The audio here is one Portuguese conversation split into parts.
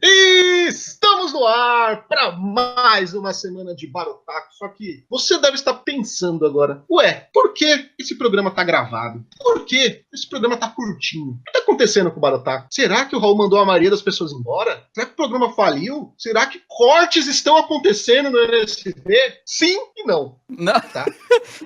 Estamos no ar para mais uma semana de Barotaku. Só que você deve estar pensando agora, ué, por que esse programa tá gravado? Por que esse programa tá curtinho? O que tá acontecendo com o Barotaku? Será que o Raul mandou a maioria das pessoas embora? Será que o programa faliu? Será que cortes estão acontecendo no NSV? Sim e não. Não. Tá?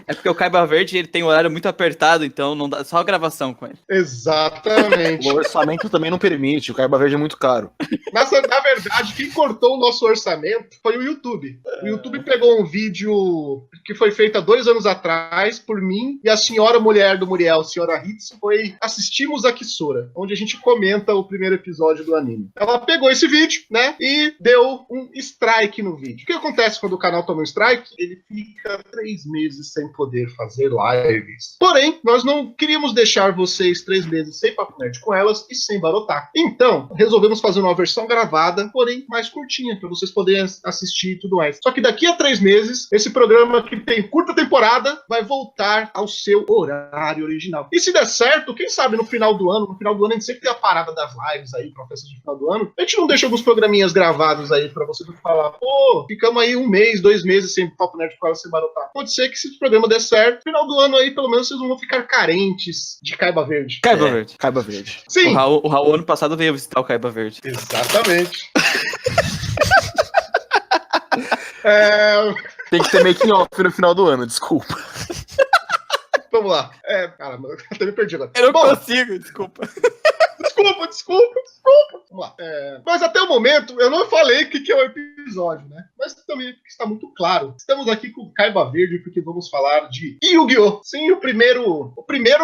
É porque o Kaiba Verde ele tem um horário muito apertado, então não dá só a gravação com ele. Exatamente. O orçamento também não permite, o Kaiba Verde é muito caro. Na verdade, quem cortou o nosso orçamento foi o YouTube. O YouTube pegou um vídeo que foi feito há 2 anos atrás por mim e a senhora mulher do Muriel, a senhora Hitsu, foi Assistimos a Kisora, onde a gente comenta o primeiro episódio do anime. Ela pegou esse vídeo, né, e deu um strike no vídeo. O que acontece quando o canal toma um strike? Ele fica 3 meses sem poder fazer lives. Porém, nós não queríamos deixar vocês 3 meses sem Papo Nerd com elas e sem Barotaku. Então, resolvemos fazer uma versão gravada, porém mais curtinha, para vocês poderem assistir e tudo mais. Só que daqui a 3 meses, esse programa que tem curta temporada vai voltar ao seu horário original. E se der certo, quem sabe no final do ano a gente sempre tem a parada das lives aí, pra festa de final do ano, a gente não deixa alguns programinhas gravados aí pra você não falar, pô, ficamos aí 1 mês, 2 meses sem Papo Nerd com ela, sem Barotaku. Pode ser que se o programa der certo, no final do ano aí, pelo menos vocês não vão ficar carentes de Kaiba Verde. Kaiba Verde. Sim. O Raul ano passado veio visitar o Kaiba Verde. Exatamente. Tem que ter making off no final do ano, desculpa. Vamos lá. Caramba, eu até me perdi agora. Eu não consigo, desculpa. Desculpa. Vamos lá. Mas até o momento, eu não falei o que é o episódio, né? Mas também está muito claro. Estamos aqui com o Kaiba Verde porque vamos falar de Yu-Gi-Oh! Sim, o primeiro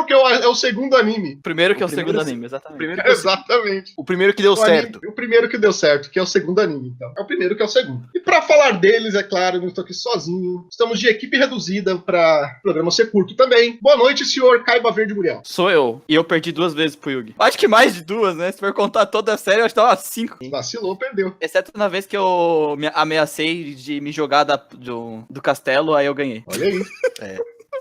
que é o segundo anime. O primeiro que é o segundo anime, exatamente. Exatamente. O primeiro que deu certo. O primeiro que deu certo, que é o segundo anime, então. É o primeiro que é o segundo. E pra falar deles, é claro, eu não estou aqui sozinho. Estamos de equipe reduzida para o programa ser curto também. Boa noite, senhor Kaiba Verde Muriel. Sou eu. E eu perdi 2 vezes pro Yugi. Acho que mais de 2, né? Se for contar toda a série, eu acho que tava 5. Vacilou, perdeu. Exceto na vez que eu me ameacei de me jogar do castelo, aí eu ganhei. Olha aí.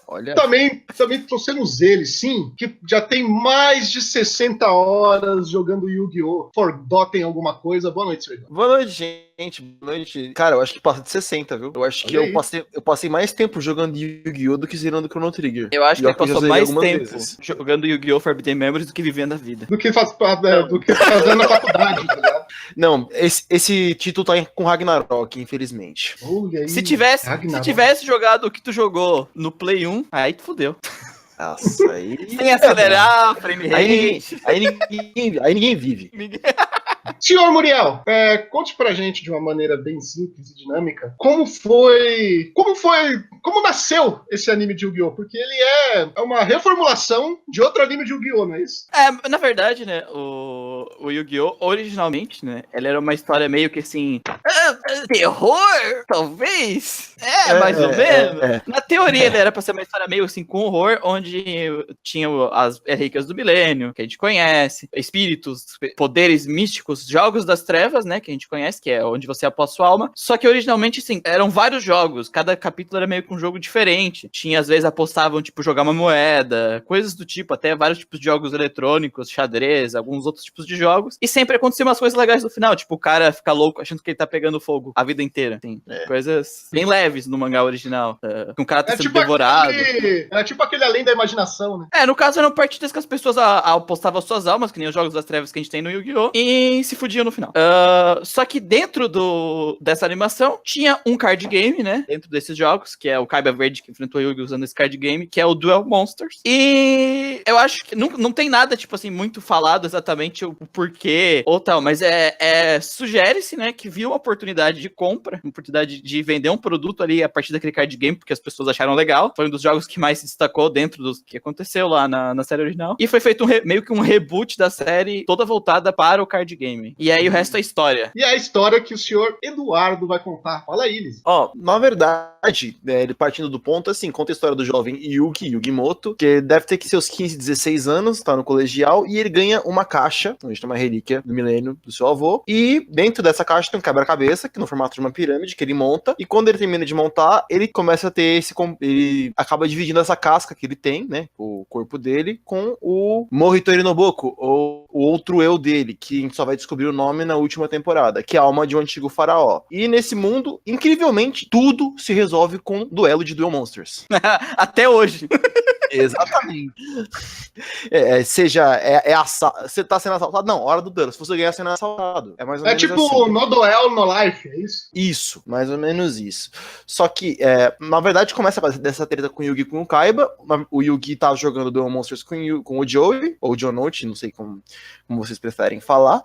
Olha. Também trouxemos ele, sim, que já tem mais de 60 horas jogando Yu-Gi-Oh! Forgotten alguma coisa. Boa noite, senhor. Boa noite, gente. Boa noite. Cara, eu acho que passa de 60, viu? Eu acho que eu passei mais tempo jogando Yu-Gi-Oh! Do que zerando Chrono Trigger. Eu acho que ele passou mais tempo vezes jogando Yu-Gi-Oh! Forbidden Memories do que vivendo a vida. Do que fazendo na faculdade, tá ligado? Não, esse título tá com Ragnarok, infelizmente. Aí, se tivesse jogado o que tu jogou no Play 1, aí tu fudeu. Nossa, aí... Sem acelerar, frame rate. Aí ninguém vive. Senhor Muriel, conte pra gente de uma maneira bem simples e dinâmica como nasceu esse anime de Yu-Gi-Oh! Porque ele é uma reformulação de outro anime de Yu-Gi-Oh!, não é isso? Na verdade, né, o Yu-Gi-Oh! Originalmente, né, ele era uma história meio que assim, terror, talvez? Mais ou menos. Na teoria, ele era pra ser uma história meio assim, com horror, onde tinha as relíquias do milênio, que a gente conhece, espíritos, poderes místicos, jogos das trevas, né, que a gente conhece, que é onde você aposta sua alma. Só que originalmente, sim, eram vários jogos, cada capítulo era meio que um jogo diferente. Tinha, às vezes, apostavam, tipo, jogar uma moeda, coisas do tipo, até vários tipos de jogos eletrônicos, xadrez, alguns outros tipos de jogos. E sempre acontecia umas coisas legais no final, tipo, o cara fica louco achando que ele tá pegando fogo a vida inteira. Assim, coisas bem leves no mangá original. Que um cara tá sendo tipo devorado. É tipo aquele além da imaginação, né? No caso, eram partidas que as pessoas apostavam suas almas, que nem os jogos das trevas que a gente tem no Yu-Gi-Oh! E se fudiam no final. Só que dentro dessa animação, tinha um card game, né? Dentro desses jogos, que é o Kaiba Verde que enfrentou o Yugi usando esse card game, que é o Duel Monsters. E eu acho que não tem nada, tipo assim, muito falado exatamente o porquê ou tal, mas sugere-se, né, que viu uma oportunidade de compra, uma oportunidade de vender um produto ali a partir daquele card game, porque as pessoas acharam legal. Foi um dos jogos que mais se destacou dentro do que aconteceu lá na série original. E foi feito meio que um reboot da série, toda voltada para o card game. E aí o resto é história. E é a história que o senhor Eduardo vai contar. Fala aí, Liz. Na verdade, ele partindo do ponto, assim, conta a história do jovem Yugimoto, que deve ter que seus 15, 16 anos, tá no colegial, e ele ganha uma caixa, onde tem uma relíquia do milênio do seu avô, e dentro dessa caixa tem um quebra-cabeça, cabeça, que no formato de uma pirâmide, que ele monta, e quando ele termina de montar, ele começa a ter ele acaba dividindo essa casca que ele tem, né, o corpo dele, com o Mohitori Noboku, ou o outro eu dele, que a gente só vai descobrir o nome na última temporada, que é a alma de um antigo faraó. E nesse mundo, incrivelmente, tudo se resolve com duelo de Duel Monsters. Até hoje. Exatamente. Você tá sendo assaltado? Não, hora do duelo. Se você ganhar, sendo assaltado. É mais ou menos tipo assim. no duel, no life, é isso? Isso, mais ou menos isso. Só que, na verdade, começa dessa treta com o Yugi e com o Kaiba. O Yugi tá jogando Duel Monsters com o Joey, ou Jonote, não sei como vocês preferem falar.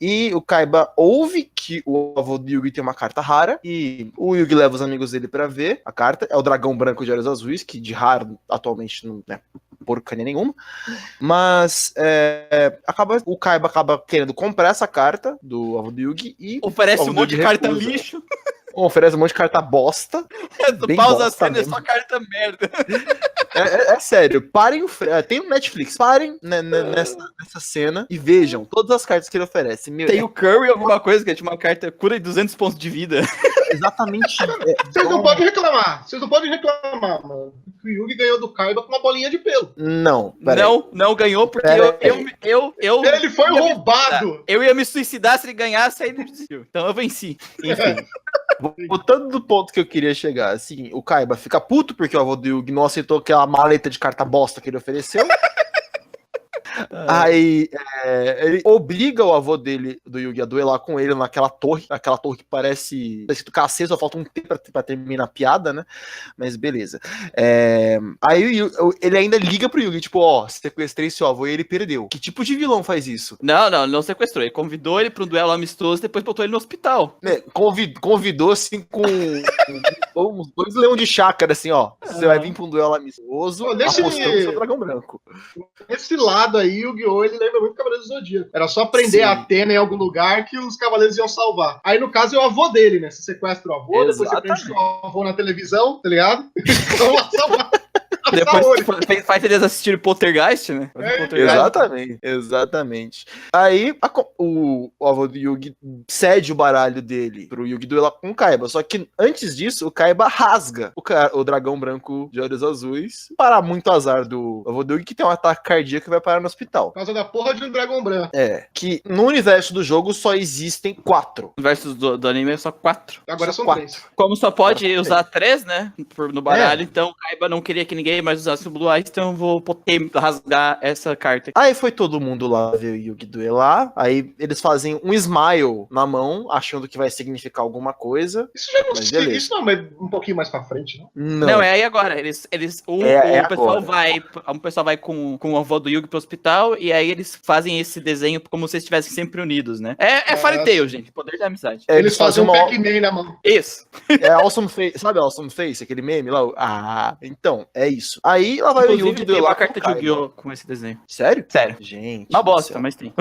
E o Kaiba ouve que o avô do Yugi tem uma carta rara, e o Yugi leva os amigos dele pra ver a carta. É o dragão branco de olhos azuis, que de raro atualmente não é porcaria nenhuma. Mas o Kaiba acaba querendo comprar essa carta do avô do Yugi e oferece um monte de carta lixo. Oferece um monte de carta bosta. Pausa a cena, é só carta merda. É sério, parem tem um Netflix, parem nessa cena e vejam todas as cartas que ele oferece. Tem o Curry alguma coisa, que é tipo uma carta cura de 200 pontos de vida. Exatamente. Vocês não podem reclamar, mano. O Yugi ganhou do Kaiba com uma bolinha de pelo. Não ganhou porque eu ele foi roubado. Eu ia me suicidar se ele ganhasse, aí ele desistiu. Então eu venci. Enfim. Voltando do ponto que eu queria chegar, assim, o Kaiba fica puto porque o avô do Yugi não aceitou aquela maleta de carta bosta que ele ofereceu. Aí ele obriga o avô dele, do Yugi, a duelar com ele naquela torre que parece cacete, só falta um T pra terminar a piada, né? Mas beleza. Aí ele ainda liga pro Yugi, tipo, sequestrei seu avô e ele perdeu. Que tipo de vilão faz isso? Não sequestrou. Ele convidou ele pra um duelo amistoso e depois botou ele no hospital. Convidou, assim, com uns 2 leões de chácara, assim, você vai vir pra um duelo amistoso apostando no seu dragão branco. Esse lado aí, Yu-Gi-Oh! Ele lembra muito Cavaleiros do Zodíaco. Era só prender a Atena em algum lugar que os cavaleiros iam salvar. Aí, no caso, é o avô dele, né? Você sequestra o avô, depois você prende o avô na televisão, tá ligado? Vamos lá salvar. Depois faz eles assistirem Poltergeist, né? Exatamente. Aí o avô do Yugi cede o baralho dele pro Yugi duelar com o Kaiba. Só que antes disso, o Kaiba rasga o dragão branco de olhos azuis. Para muito azar do avô do Yugi, que tem um ataque cardíaco e vai parar no hospital. Por causa da porra de um dragão branco. Que no universo do jogo só existem 4. No universo do anime é só 4. Agora são 3. Como só pode usar 3, né? No baralho, então o Kaiba não queria que ninguém mais usasse o Blue Eyes, então eu vou poder rasgar essa carta. Aí foi todo mundo lá ver o Yugi duelar, aí eles fazem um smile na mão, achando que vai significar alguma coisa. Isso já não sei, isso não é um pouquinho mais pra frente, não? Não, é aí agora. O pessoal vai com o avô do Yugi pro hospital, e aí eles fazem esse desenho como se eles estivessem sempre unidos, né? É Fairy Tail, gente, poder da amizade. Eles fazem um Pac-Man na mão. Isso. É Awesome Face, sabe Awesome Face, aquele meme lá? Então, é isso. Aí lá vai o Yugi duelar uma carta de Yu-Gi-Oh! Com esse desenho. Sério? Sério. Gente. Uma bosta, mas tem.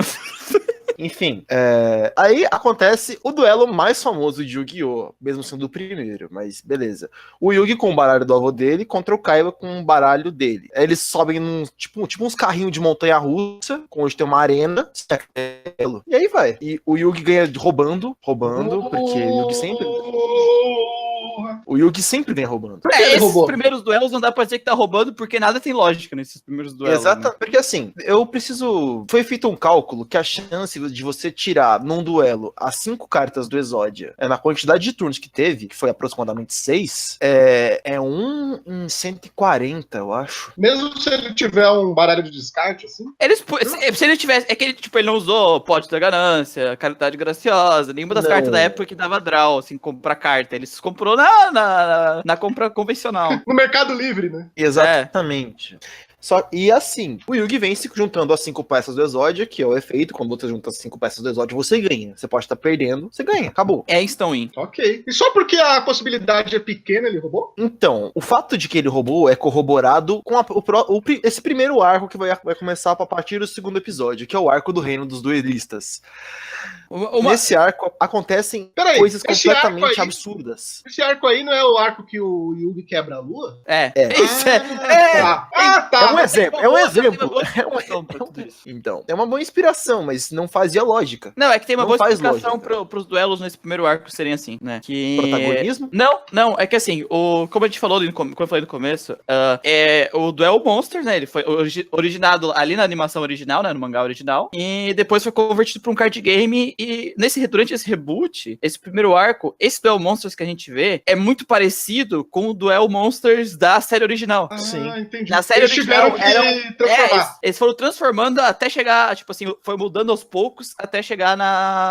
Enfim, aí acontece o duelo mais famoso de Yu-Gi-Oh! Mesmo sendo o primeiro, mas beleza. O Yugi com o baralho do avô dele contra o Kaiba com o baralho dele. Eles sobem num, tipo uns carrinhos de montanha-russa, onde tem uma arena, e aí vai. E o Yugi ganha roubando, porque o Yugi sempre vem roubando. Esses primeiros duelos não dá pra dizer que tá roubando, porque nada tem lógica nesses primeiros duelos. Exato, né? Porque assim, foi feito um cálculo que a chance de você tirar num duelo as 5 cartas do Exódia, na quantidade de turnos que teve, que foi aproximadamente 6, é 1 em 140, eu acho. Mesmo se ele tiver um baralho de descarte, assim? Se ele tivesse, é que ele não usou Pote da Ganância, Caridade Graciosa, nenhuma das cartas da época que dava draw, assim, comprar carta. Ele se comprou na compra convencional. No Mercado Livre, né? Exatamente. E assim, o Yugi vem se juntando as 5 peças do Exódia, que é o efeito. Quando você junta as 5 peças do Exódia, você ganha. Você pode estar perdendo, você ganha, acabou. É instant-win. Ok. E só porque a possibilidade é pequena, ele roubou? Então, o fato de que ele roubou é corroborado com esse primeiro arco que vai começar a partir do segundo episódio, que é o arco do Reino dos Duelistas. Nesse arco acontecem coisas completamente absurdas. Esse arco aí não é o arco que o Yugi quebra a lua? Isso é. Tá. um exemplo, é um exemplo. Então. Então, é uma boa inspiração, mas não fazia lógica. Não, é que tem uma Não boa faz explicação lógica. pros duelos nesse primeiro arco serem assim, né? Que... Protagonismo? Não, é que assim, como a gente falou, como eu falei no começo, o Duel Monsters, né? Ele foi originado ali na animação original, né? No mangá original, e depois foi convertido pra um card game, e durante esse reboot, esse primeiro arco, esse Duel Monsters que a gente vê é muito parecido com o Duel Monsters da série original. Sim. Entendi. Na série Eles original tiveram que transformar. eles foram transformando até chegar, tipo assim, foi mudando aos poucos até chegar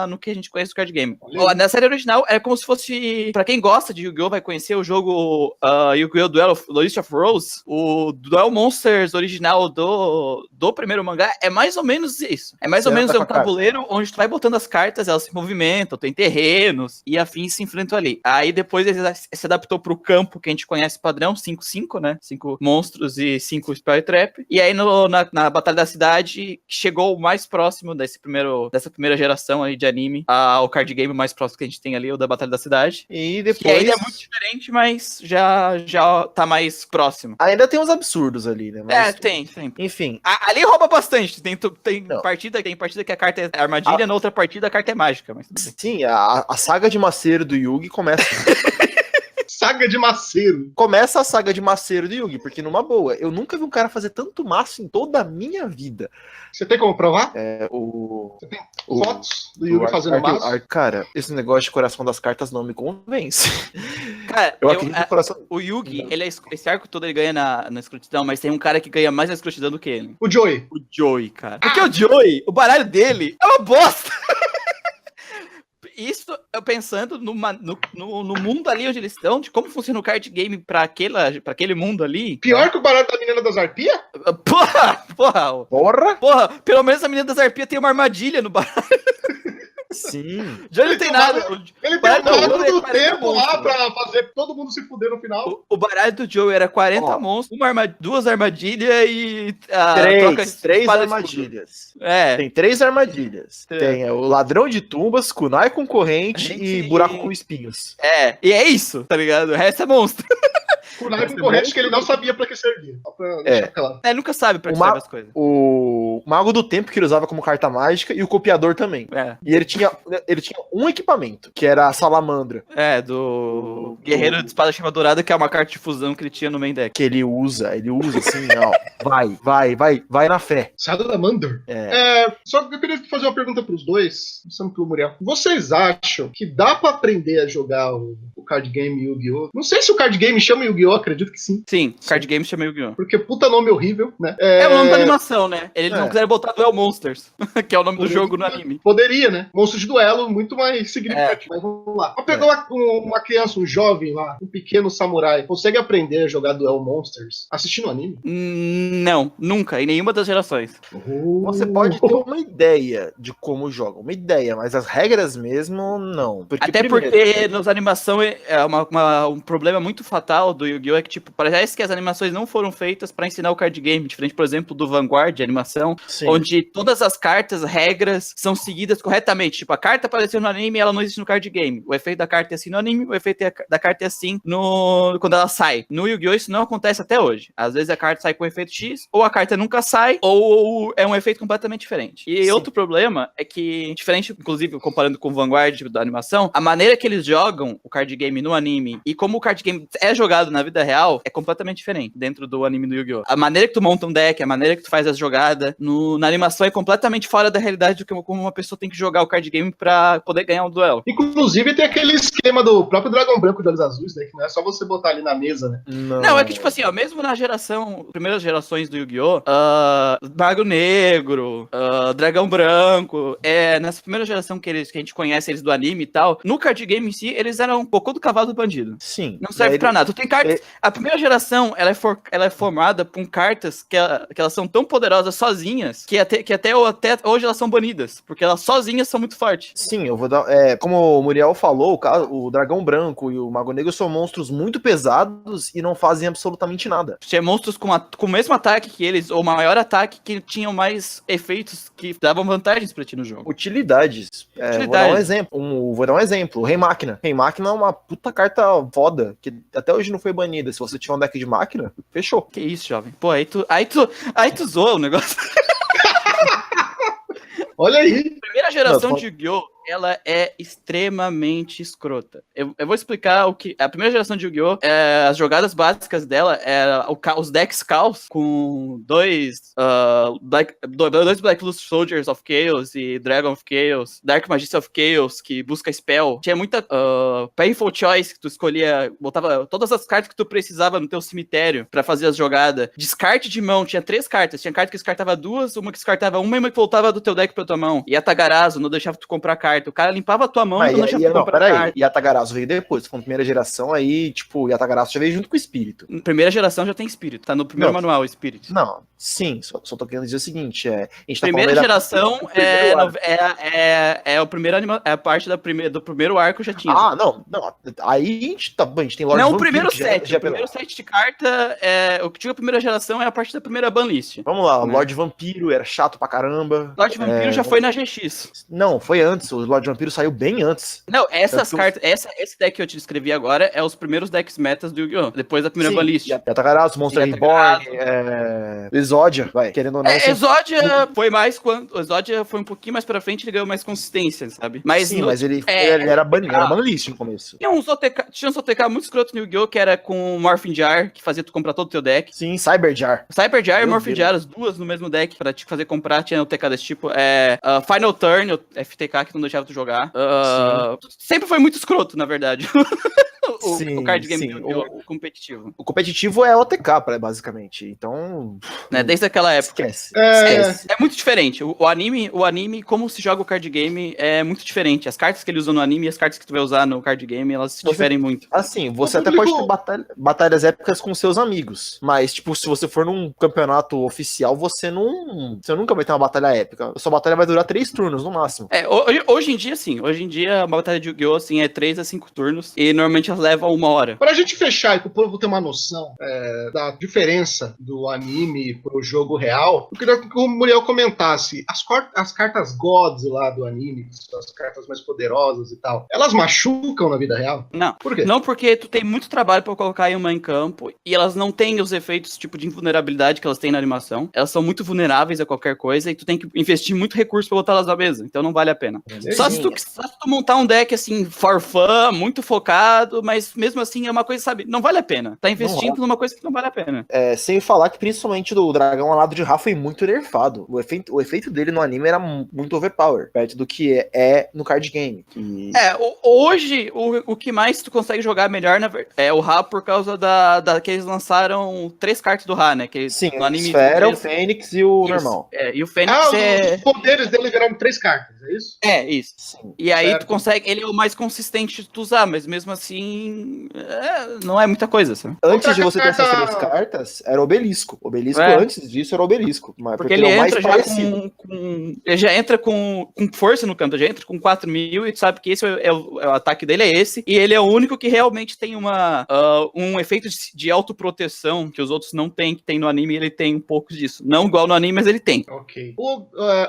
no que a gente conhece do card game. Na série original é como se fosse, pra quem gosta de Yu-Gi-Oh! Vai conhecer o jogo Yu-Gi-Oh! Duel of List of Rose, o Duel Monsters original do primeiro mangá é mais ou menos isso. É mais ou menos um tabuleiro onde tu vai botando as cartas, elas se movimentam, tem terrenos e afins se enfrentam ali. Aí depois ele se adaptou pro campo que a gente conhece padrão, 5-5, né? 5 monstros e 5 Spell Trap. E aí na Batalha da Cidade chegou o mais próximo dessa primeira geração aí de anime ao card game mais próximo que a gente tem ali, o da Batalha da Cidade. E depois... Que ainda é muito diferente, mas já tá mais próximo. Ainda tem uns absurdos ali, né? Mas... tem. Enfim. Ali rouba bastante. Tem partida que a carta é armadilha, na outra partida a carta é mágica. Mas... Sim, a saga de Maceiro do Yugi começa... Saga de Maceiro. Começa a saga de Maceiro do Yugi, porque numa boa, eu nunca vi um cara fazer tanto maço em toda a minha vida. Você tem como provar? Você tem fotos do Yugi fazendo maço? Cara, esse negócio de coração das cartas não me convence. Cara, eu acredito no coração... O Yugi, esse arco todo ele ganha na escrotidão, mas tem um cara que ganha mais na escrotidão do que ele. O Joey. O Joey, cara. Porque o Joey, o baralho dele é uma bosta. Isso eu pensando no mundo ali onde eles estão, de como funciona o card game pra aquele mundo ali. Pior que o baralho da menina das arpias? Porra! Pelo menos a menina das arpias tem uma armadilha no baralho. Sim. Já não tem nada. Ele tem o baralho do tempo lá pra fazer todo mundo se fuder no final. O baralho do Joe era 40 monstros, duas armadilhas e... Três armadilhas. Tem 3 armadilhas. Tem o ladrão de tumbas, kunai com corrente e buraco com espinhos. E é isso, tá ligado? O resto é monstro. Kunai com corrente que ele não sabia pra que servia. Só pra deixar claro. Ele nunca sabe pra que serve as coisas. O Mago do Tempo que ele usava como carta mágica e o Copiador também. E ele tinha um equipamento, que era a Salamandra. Do Guerreiro de Espada Chama Dourada, que é uma carta de fusão que ele tinha no main deck. Que ele usa assim, ó. Vai na fé. Salamandra? Só que eu queria fazer uma pergunta pros dois, começando pelo Muriel. Vocês acham que dá pra aprender a jogar o card game Yu-Gi-Oh? Não sei se o card game chama Yu-Gi-Oh, acredito que sim. Sim, card game chama Yu-Gi-Oh. Porque puta nome horrível, né? É o nome da animação, né? Eles não quiseram botar Duel Monsters, que é o nome do jogo no anime. Poderia, né? Monstro de duelo, muito mais significativo. Mas vamos lá. Vamos pegar uma criança, um jovem lá, um pequeno samurai, consegue aprender a jogar Duel Monsters assistindo anime? Não, nunca, em nenhuma das gerações. Você pode ter uma ideia de como joga, mas as regras mesmo, não. Porque nas animações um problema muito fatal do Yu-Gi-Oh! É que, tipo, parece que as animações não foram feitas pra ensinar o card game, diferente, por exemplo, do Vanguard, de animação, onde todas as cartas, regras, são seguidas corretamente. Tipo, a carta apareceu no anime e ela não existe no card game. O efeito da carta é assim no anime, o efeito da carta é assim quando ela sai. No Yu-Gi-Oh! Isso não acontece até hoje. Às vezes a carta sai com efeito X, ou a carta nunca sai, ou é um efeito completamente diferente. E outro problema é que, diferente, inclusive, comparando com o Vanguard da animação, a maneira que eles jogam o card game no anime e como o card game é jogado na vida real é completamente diferente dentro do anime do Yu-Gi-Oh! A maneira que tu monta um deck, a maneira que tu faz as jogadas na animação é completamente fora da realidade do que como uma pessoa tem que jogar o card game pra poder ganhar um duelo. Inclusive tem aquele esquema do próprio Dragão Branco de Olhos Azuis, né? Que não é só você botar ali na mesa, né? Não, é que tipo assim, mesmo na primeiras gerações do Yu-Gi-Oh! Mago Negro, Dragão Branco, nessa primeira geração que a gente conhece eles do anime e tal, no card game em si, eles eram um pouco do cavalo do bandido. Sim. Não serve pra nada. Tu tem cartas... A primeira geração, ela é formada com cartas que elas são tão poderosas sozinhas que até hoje elas são banidas, porque elas sozinhas são muito fortes. Sim, eu vou dar... como o Muriel falou, o Dragão Branco e o Mago Negro são monstros muito pesados e não fazem absolutamente nada. Tinha monstros com o mesmo ataque que eles, ou maior ataque, que tinham mais efeitos que davam vantagens pra ti no jogo. Utilidades. Vou dar um exemplo. O Rei Máquina. Rei Máquina é uma puta carta foda, que até hoje não foi banida. Se você tiver um deck de máquina, fechou. Que isso, jovem. Pô, aí tu zoa o negócio. Olha aí. Primeira geração de Yu-Gi-Oh! Ela é extremamente escrota. Eu vou explicar o que... A primeira geração de Yu-Gi-Oh! As jogadas básicas dela é os decks Chaos com dois Black Lotus Soldiers of Chaos e Dragon of Chaos, Dark Magician of Chaos, que busca spell. Tinha muita Painful Choice, que tu escolhia, botava todas as cartas que tu precisava no teu cemitério pra fazer as jogadas. Descarte de mão, tinha 3 cartas. Tinha carta que descartava 2, uma que descartava uma e uma que voltava do teu deck pra tua mão. E a Tagarazo não deixava tu comprar carta. O cara limpava a tua mão e não deixava tu comprar carta. E a Tagarazo veio depois. Com a primeira geração aí, tipo, e a Tagarazo já veio junto com o Espírito. Primeira geração já tem Espírito. Tá no primeiro manual, o Espírito. Não, sim. Só tô querendo dizer o seguinte, a gente tá primeira geração é o primeiro é a parte do primeiro arco já tinha. Ah, não. Aí a gente tem Lord Não, Vampiro, o primeiro set. O primeiro set de carta, o que tinha a primeira geração é a parte da primeira banlist. Vamos lá, o Lord Vampiro era chato pra caramba. Lord Vampiro já foi na GX. Não, foi antes. O Lord Vampiro saiu bem antes. Não, essas cartas, esse deck que eu te descrevi agora é os primeiros decks metas do Yu-Gi-Oh! Depois da primeira banlist. E a Tagarazo, Monster Reborn, Exódia, vai, querendo ou não. Exódia foi mais quando. Exódia foi um pouquinho mais pra frente, ele ganhou mais consistência, sabe? Mas mas ele era banlist no começo. Tinha uns OTK muito escroto no Yu-Gi-Oh! Que era com Morphin Jar, que fazia tu comprar todo o teu deck. Sim, Cyber Jar. Cyber Jar e Morphin Jar, as duas no mesmo deck, pra te fazer comprar, tinha OTK desse tipo. Final Turn, FTK, que não deixava tu jogar. Sempre foi muito escroto, na verdade. O card game o competitivo. O competitivo é OTK, basicamente. Então. Desde aquela época. Esquece. É muito diferente. O anime, como se joga o card game, é muito diferente. As cartas que ele usa no anime e as cartas que tu vai usar no card game, elas se diferem muito. Assim, você até pode ter batalhas épicas com seus amigos. Mas, tipo, se você for num campeonato oficial, você nunca vai ter uma batalha épica. A sua batalha vai durar 3 turnos, no máximo. Hoje em dia, sim. Hoje em dia, uma batalha de Yu-Gi-Oh! Assim, é 3 a 5 turnos. E normalmente elas levam 1 hora. Pra gente fechar e pro povo ter uma noção da diferença do anime pro jogo real, eu queria que o Muriel comentasse as cartas gods lá do anime, que são as cartas mais poderosas e tal, elas machucam na vida real? Não. Por quê? Não, porque tu tem muito trabalho pra colocar uma em campo e elas não têm os efeitos tipo de invulnerabilidade que elas têm na animação. Elas são muito vulneráveis a qualquer coisa e tu tem que investir muito recurso pra botar elas na mesa. Então não vale a pena. Só se tu montar um deck assim, for fun, muito focado, mas mesmo assim é uma coisa, sabe, não vale a pena. Tá investindo numa coisa que não vale a pena. Sem falar que principalmente do dragão alado de Ra foi muito nerfado. O efeito dele no anime era muito overpower, perto do que é no card game. Hoje, o que mais tu consegue jogar melhor é o Ra por causa que eles lançaram 3 cartas do Ra, né? Que no anime Esfera, o Fênix e o normal. E o Fênix os poderes dele viraram 3 cartas, é isso? Isso. Sim. E aí tu consegue, ele é o mais consistente de tu usar, mas mesmo assim, não é muita coisa, sabe? Antes de você ter essas 3 cartas, era Obelisco. Obelisco antes disso era Obelisco. Porque ele entra já ele já entra com força no campo, já entra com 4.000 e tu sabe que esse o ataque dele é esse, e ele é o único que realmente tem um efeito de autoproteção que os outros não têm, que tem no anime, ele tem um pouco disso. Não igual no anime, mas ele tem. Ok.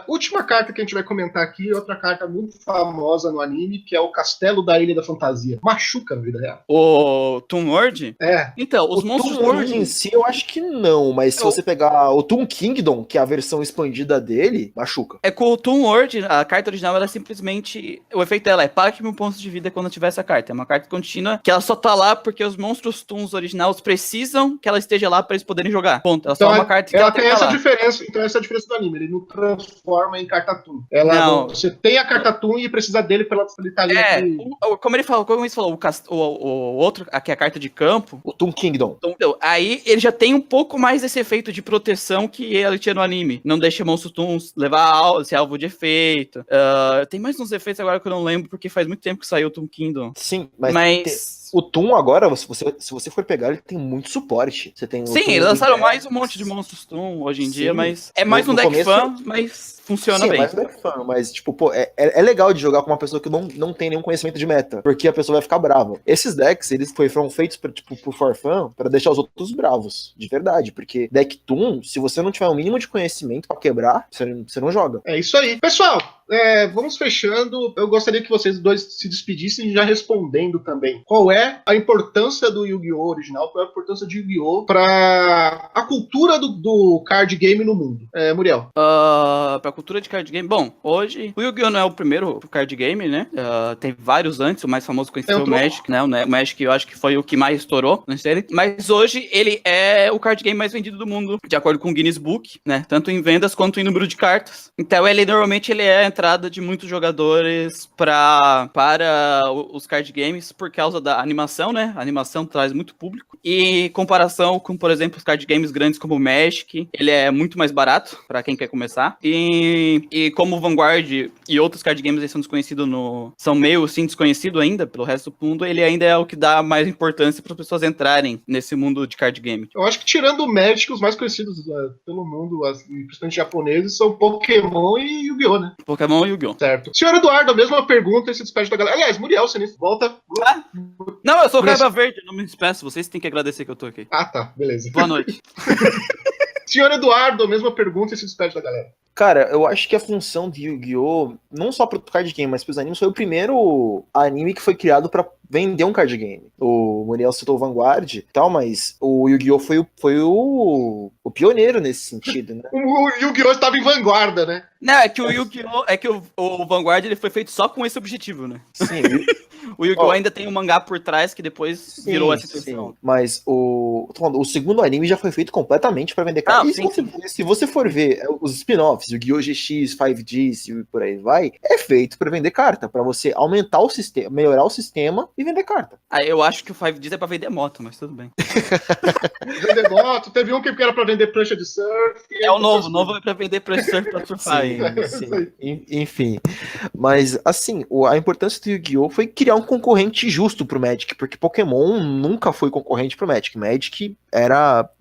Última carta que a gente vai comentar aqui, outra carta muito famosa no anime, que é o Castelo da Ilha da Fantasia. Machuca na vida real. O Toon World? Então, os monstros Toon World em si eu acho que não, mas se você pegar o Toon Kingdom, que é a versão expandida dele, machuca. Com o Toon World, a carta original, ela é simplesmente... O efeito dela é pague 1000 pontos de vida quando tiver essa carta. É uma carta contínua que ela só tá lá porque os monstros Toons originais precisam que ela esteja lá pra eles poderem jogar. Ponto. Ela só é uma carta que ela tem essa diferença. Então essa é a diferença do anime. Ele não transforma em carta Toon. Você tem a carta Toon e precisa dele pra ele estar ali. Como ele falou, o outro, aqui a carta de campo, o Toon Kingdom. Então, aí ele já tem um pouco mais esse efeito de proteção que ele tinha no anime. Não deixa monstro Toons levar ser alvo de efeito. Tem mais uns efeitos agora que eu não lembro, porque faz muito tempo que saiu o Toon Kingdom. Sim, mas o Toon agora, se você for pegar, ele tem muito suporte. Você tem eles lançaram mais um monte de monstros Toon hoje em dia, mas é mais um deck fã, mas funciona bem. Mas, tipo, é legal de jogar com uma pessoa que não tem nenhum conhecimento de meta, porque a pessoa vai ficar brava. Esses decks, eles foram feitos por for fun, pra deixar os outros bravos, de verdade, porque deck Toon, se você não tiver um mínimo de conhecimento pra quebrar, você não joga. É isso aí. Pessoal, vamos fechando. Eu gostaria que vocês dois se despedissem já respondendo também. Qual é a importância do Yu-Gi-Oh! Original? Qual é a importância de Yu-Gi-Oh! Para a cultura do card game no mundo? Muriel. Pra cultura de card game, bom, hoje o Yu-Gi-Oh! Não é o primeiro card game, né? Tem vários antes, o mais famoso conhecido foi o Magic, né? O Magic eu acho que foi o que mais estourou, não sei. Mas hoje ele é o card game mais vendido do mundo, de acordo com o Guinness Book, né? Tanto em vendas quanto em número de cartas. Então normalmente ele é a entrada de muitos jogadores para os card games por causa da animação, né? A animação traz muito público. E em comparação com, por exemplo, os card games grandes como o Magic, ele é muito mais barato para quem quer começar. E como o Vanguard e outros card games são desconhecidos são meio assim desconhecidos ainda pelo resto do mundo, ele ainda é o que dá mais importância para as pessoas entrarem nesse mundo de card game. Eu acho que tirando o Magic, os mais conhecidos pelo mundo, principalmente japoneses, são Pokémon e Yu-Gi-Oh, né? Pokémon e Yu-Gi-Oh. Certo. Senhor Eduardo, a mesma pergunta e se despede da galera. Aliás, Muriel, você volta. Não, eu sou o Caiba Verde, não me despeço. Vocês têm que agradecer que eu tô aqui. Ah, tá. Beleza. Boa noite. Senhor Eduardo, a mesma pergunta e se despede da galera. Cara, eu acho que a função de Yu-Gi-Oh! Não só pro card game, mas pros animes, foi o primeiro anime que foi criado pra vender um card game. O Muriel citou o Vanguard e tal, mas o Yu-Gi-Oh! foi o pioneiro nesse sentido, né? O Yu-Gi-Oh! Estava em vanguarda, né? Não, é que o Yu-Gi-Oh! O Vanguard ele foi feito só com esse objetivo, né? Sim. O Yu-Gi-Oh! Ainda tem um mangá por trás que depois virou essa intenção. Sim. Mas o segundo anime já foi feito completamente pra vender carta. Se você for ver os spin-offs, Yu-Gi-Oh! GX, 5Gs e por aí vai, é feito pra vender carta, pra você aumentar o sistema, melhorar o sistema e vender carta. Eu acho que o 5Gs é pra vender moto, mas tudo bem. Vender moto, teve um que era pra vender prancha de surf. O novo é pra vender prancha de surf pra surfar. Sim. Enfim. Mas, assim, a importância do Yu-Gi-Oh! Foi criar um concorrente justo pro Magic, porque Pokémon nunca foi concorrente pro Magic. Magic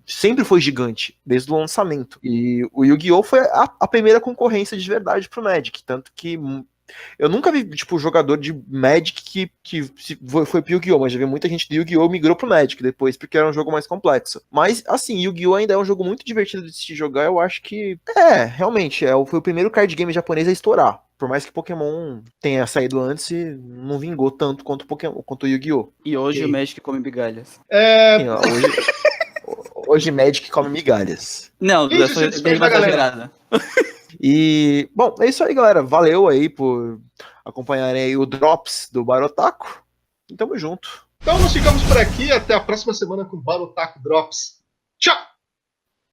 sempre foi gigante, desde o lançamento. E o Yu-Gi-Oh! Foi a primeira concorrência de verdade pro Magic, tanto que eu nunca vi, tipo, jogador de Magic que foi pro Yu-Gi-Oh! Mas já vi muita gente do Yu-Gi-Oh! Migrou pro Magic depois, porque era um jogo mais complexo. Mas, assim, Yu-Gi-Oh! Ainda é um jogo muito divertido de se jogar, eu acho que... realmente, foi o primeiro card game japonês a estourar. Por mais que Pokémon tenha saído antes e não vingou tanto quanto o Yu-Gi-Oh! E hoje o Magic come migalhas. Hoje Magic come migalhas. Não, essa é mais exagerada. E, bom, é isso aí, galera. Valeu aí por acompanharem aí o Drops do Barotaku. E tamo junto. Então nós ficamos por aqui. Até a próxima semana com Barotaku Drops. Tchau!